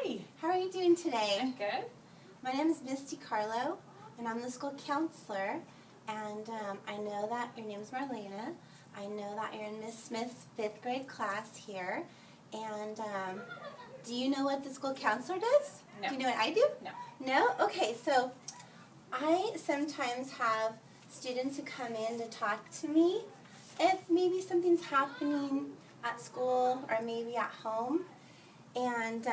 Hi. How are you doing today? I'm good. My name is Misty Carlo, and I'm the school counselor. And I know that your name is Marlena. I know that you're in Miss Smith's 5th grade class here. And do you know what the school counselor does? No. Do you know what I do? No. No? Okay, so I sometimes have students who come in to talk to me if maybe something's happening at school or maybe at home. And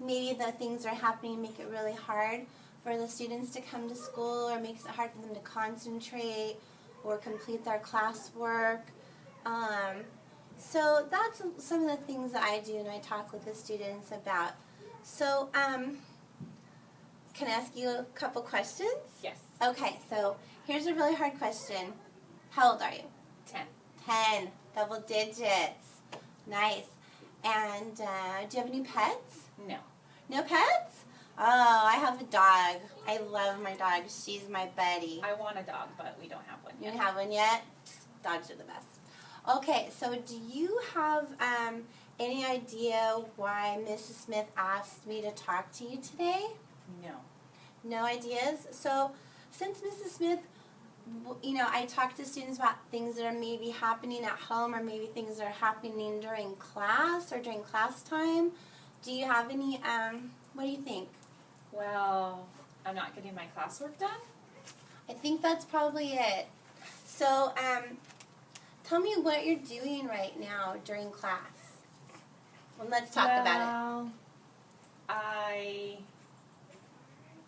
maybe the things that are happening make it really hard for the students to come to school, or makes it hard for them to concentrate or complete their classwork. So that's some of the things that I do and I talk with the students about. So can I ask you a couple questions? Yes. Okay, so here's a really hard question. How old are you? 10. 10, double digits. Nice. And do you have any pets? No. No pets? Oh, I have a dog. I love my dog. She's my buddy. I want a dog, but we don't have one You yet. don't have one yet? Dogs are the best. Okay, so do you have any idea why Mrs. Smith asked me to talk to you today? No. No ideas? So since Mrs. Smith, you know, I talk to students about things that are maybe happening at home or maybe things that are happening during class or during class time. Do you have any, what do you think? Well, I'm not getting my classwork done. I think that's probably it. So, tell me what you're doing right now during class. Well, let's talk about it.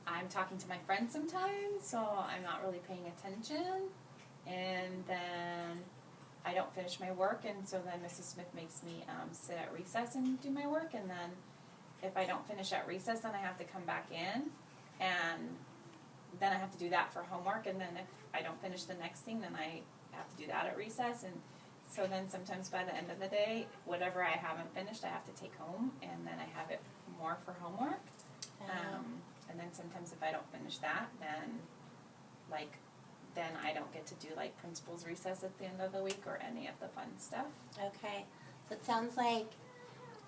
I'm talking to my friends sometimes, so I'm not really paying attention. And then I don't finish my work, and so then Mrs. Smith makes me sit at recess and do my work. And then if I don't finish at recess, then I have to come back in, and then I have to do that for homework. And then if I don't finish the next thing, then I have to do that at recess. And so then sometimes by the end of the day, whatever I haven't finished, I have to take home, and then I have it more for homework. And then sometimes if I don't finish that, then I don't get to do like principal's recess at the end of the week or any of the fun stuff. Okay, so it sounds like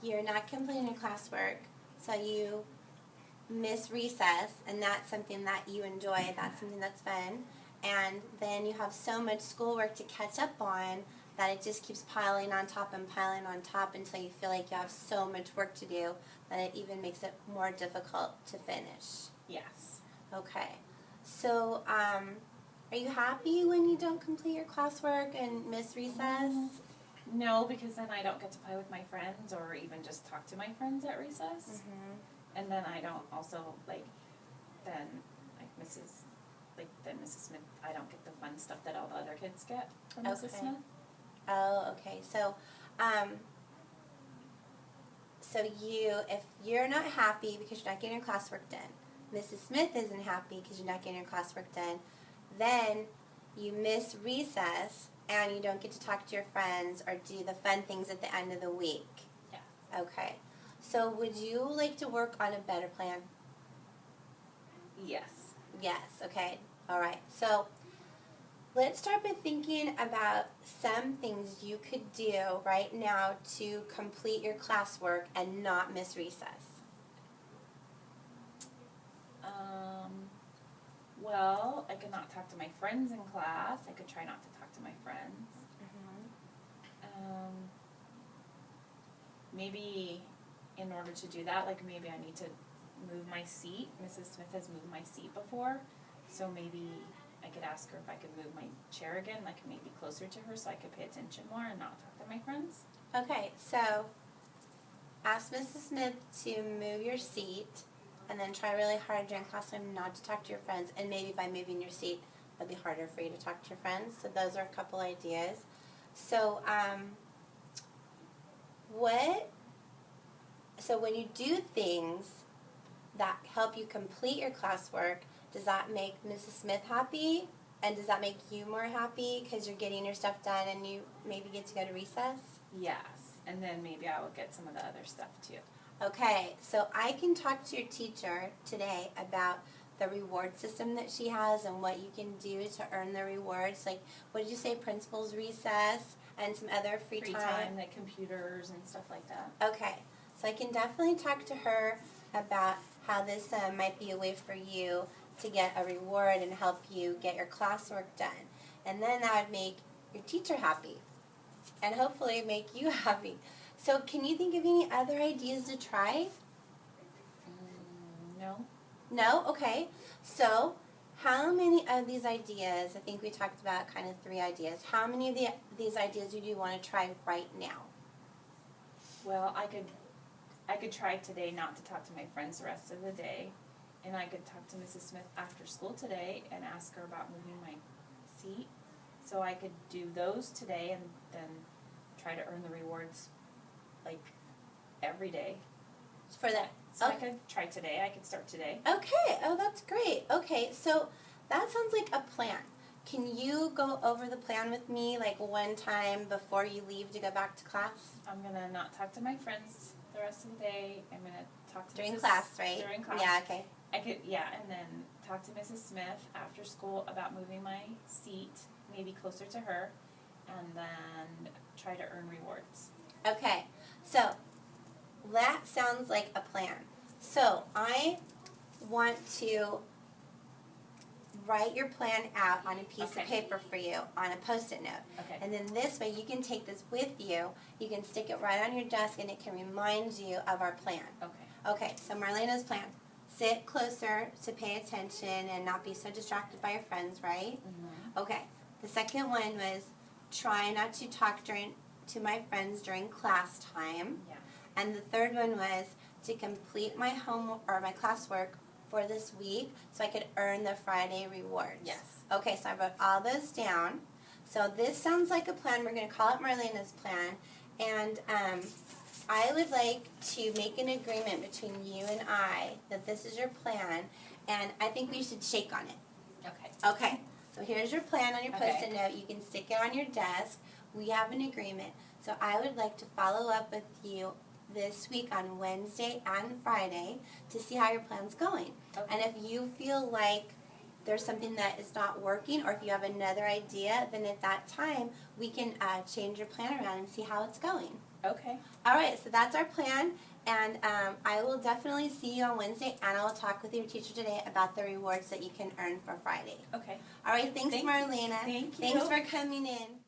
you're not completing your classwork, so you miss recess, and that's something that you enjoy, that's something that's fun, and then you have so much schoolwork to catch up on that it just keeps piling on top until you feel like you have so much work to do that it even makes it more difficult to finish. Yes. Okay, so are you happy when you don't complete your classwork and miss recess? No, because then I don't get to play with my friends or even just talk to my friends at recess. And then I don't also Mrs. Smith, I don't get the fun stuff that all the other kids get from Mrs. Smith. Oh, okay. So, if you're not happy because you're not getting your classwork done, Mrs. Smith isn't happy because you're not getting your classwork done, then you miss recess and you don't get to talk to your friends or do the fun things at the end of the week. Yeah. Okay. So would you like to work on a better plan? Yes. Yes. Okay. All right. So let's start by thinking about some things you could do right now to complete your classwork and not miss recess. Well, I could not talk to my friends in class. I could try not to talk to my friends. Maybe in order to do that, maybe I need to move my seat. Mrs. Smith has moved my seat before, so maybe I could ask her if I could move my chair again, maybe closer to her so I could pay attention more and not talk to my friends. Okay, so ask Mrs. Smith to move your seat and then try really hard during class time not to talk to your friends, and maybe by moving your seat it'll be harder for you to talk to your friends. So those are a couple ideas. So when you do things that help you complete your classwork, does that make Mrs. Smith happy? And does that make you more happy because you're getting your stuff done and you maybe get to go to recess? Yes, and then maybe I will get some of the other stuff too. Okay, so I can talk to your teacher today about the reward system that she has and what you can do to earn the rewards. What did you say, principal's recess and some other free time? Like computers and stuff like that. Okay, So I can definitely talk to her about how this might be a way for you to get a reward and help you get your classwork done. And then that would make your teacher happy and hopefully make you happy. So can you think of any other ideas to try? No. No? Okay. So how many of these ideas, I think we talked about kind of 3 ideas, how many of these ideas do you want to try right now? Well, I could try today not to talk to my friends the rest of the day, and I could talk to Mrs. Smith after school today and ask her about moving my seat. So I could do those today and then try to earn the rewards like every day. For that. So I could try today. I could start today. Okay. Oh, that's great. Okay. So that sounds like a plan. Can you go over the plan with me like one time before you leave to go back to class? I'm gonna not talk to my friends the rest of the day. I'm gonna talk to During Mrs. class, right? During class. Yeah, okay. I could, and then talk to Mrs. Smith after school about moving my seat, maybe closer to her, and then try to earn rewards. Okay. So that sounds like a plan. So I want to write your plan out on a piece Okay. of paper for you on a Post-it note. Okay. And then this way you can take this with you. You can stick it right on your desk and it can remind you of our plan. Okay. Okay, so Marlena's plan. Sit closer to pay attention and not be so distracted by your friends, right? Mm-hmm. Okay. The second one was try not to talk to my friends during class time. Yeah. And the third one was to complete my homework or my classwork for this week so I could earn the Friday rewards. Yes. Okay, so I wrote all those down. So this sounds like a plan. We're going to call it Marlena's plan. And I would like to make an agreement between you and I that this is your plan, and I think we should shake on it. Okay. Okay, so here's your plan on your Okay. Post-it note. You can stick it on your desk. We have an agreement. So I would like to follow up with you this week on Wednesday and Friday to see how your plan's going. Okay. And if you feel like there's something that is not working, or if you have another idea, then at that time we can change your plan around and see how it's going. Okay. All right, so that's our plan, and I will definitely see you on Wednesday, and I will talk with your teacher today about the rewards that you can earn for Friday. Okay. All right, thanks, Thank you. Marlena. Thank you. Thanks for coming in.